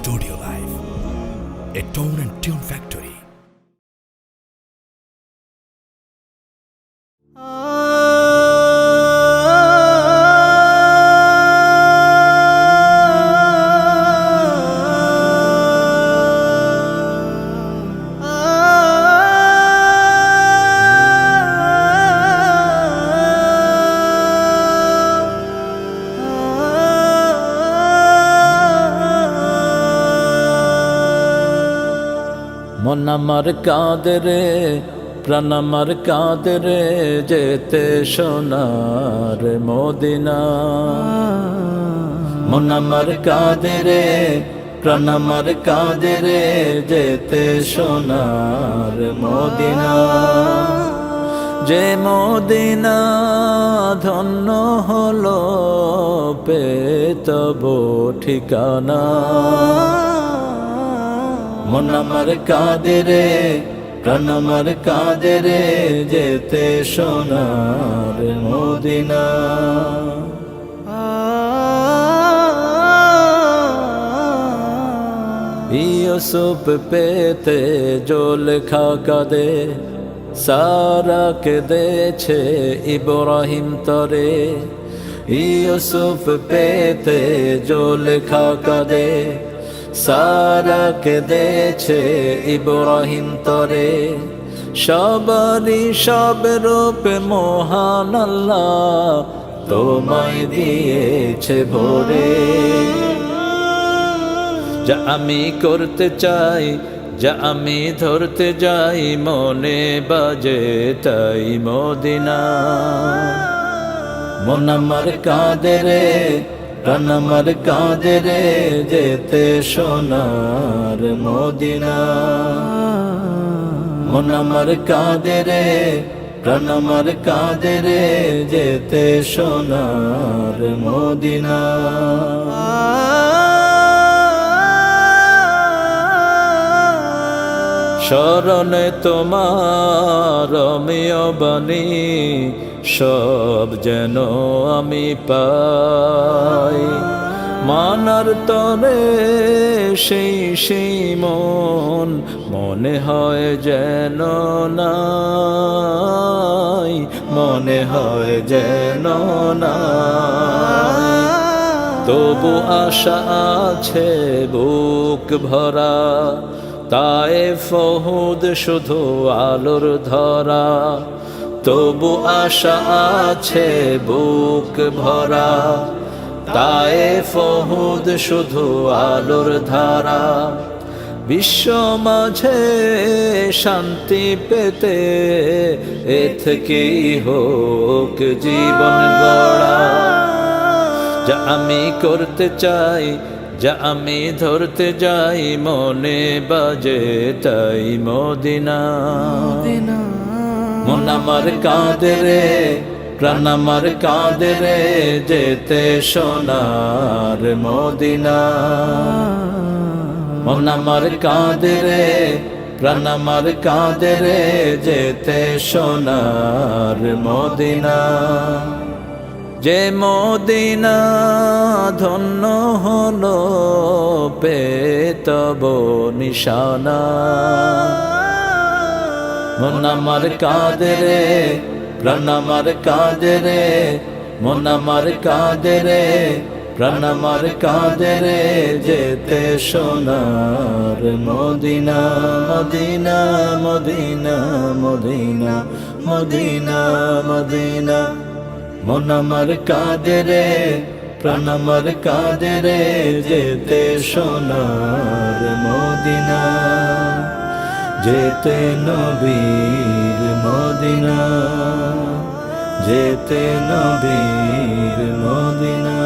Studio Live, a tone and tune factory. মন আমার কাঁদে রে, প্রাণ আমার কাঁদে রে, যেতে সোনার মদিনা। মন আমার কাঁদে রে, প্রাণ আমার কাঁদে রে, যেতে সোনার মদিনা। যে মদিনা ধন্য হলো পেতব ঠিকানা। মন আমার কাঁদে রে, প্রাণ আমার কাঁদে রে, যেতে সোনার মদিনা। ইউসুফ পেতে জুলেখা কাঁদে, সারা কেঁদেছে ইব্রাহিম তরে। ইউসুফ পেতে জুলেখা কাঁদে, সারা কেঁদেছে ইব্রাহিম তরে। সবারই সব রূপে মহান আল্লাহ তোমায় দিয়েছে ভরে। যা আমি করতে চাই, যা আমি ধরতে যাই, মনে বাজে তাই মদিনা। মন আমার কাঁদে রে, প্রাণ আমার কাঁদে রে, যেতে সোনার মদিনা। মন আমার কাঁদে রে, প্রাণ আমার কাঁদে রে, যেতে সোনার মদিনা। শরণে তোমার রমিয় বাণী, সব যেন আমি পাই। মানার তরে সেই মন মনে হয় যেন নাই, মনে হয় যেন নাই। তবু আশা আছে বুক ভরা, তায়েফ উহুদ শুধু আলোর ধরা। তবু আশা আছে বুক ভরা, তায়েফ উহুদ শুধু আলোর ধারা। বিশ্ব মাঝে শান্তি পেতে এ থেকেই হোক জীবন গড়া। যা আমি করতে চাই, যা আমি ধরতে যাই, মনে বাজে তাই মদিনা। মন আমার কাঁদে রে, প্রাণ আমার কাঁদে রে, যেতে সোনার মদিনা। মন আমার কাঁদে রে, প্রাণ আমার কাঁদে রে, যেতে সোনার মদিনা। যে মদিনা ধন্য হলো পেতব নিশানা। মন আমার কাঁদে রে, প্রাণ আমার কাঁদে রে, মন আমার কাঁদে রে, প্রাণ আমার কাঁদে রে, যেতে সোনার মদিনা। মদিনা মদিনা মদিনা মদিনা মদিনা। মন আমার কাঁদে রে, প্রাণ আমার কাঁদে রে, যেতে সোনার মদিনা। যেতে নবীর মদিনা, যেতে নবীর মদিনা।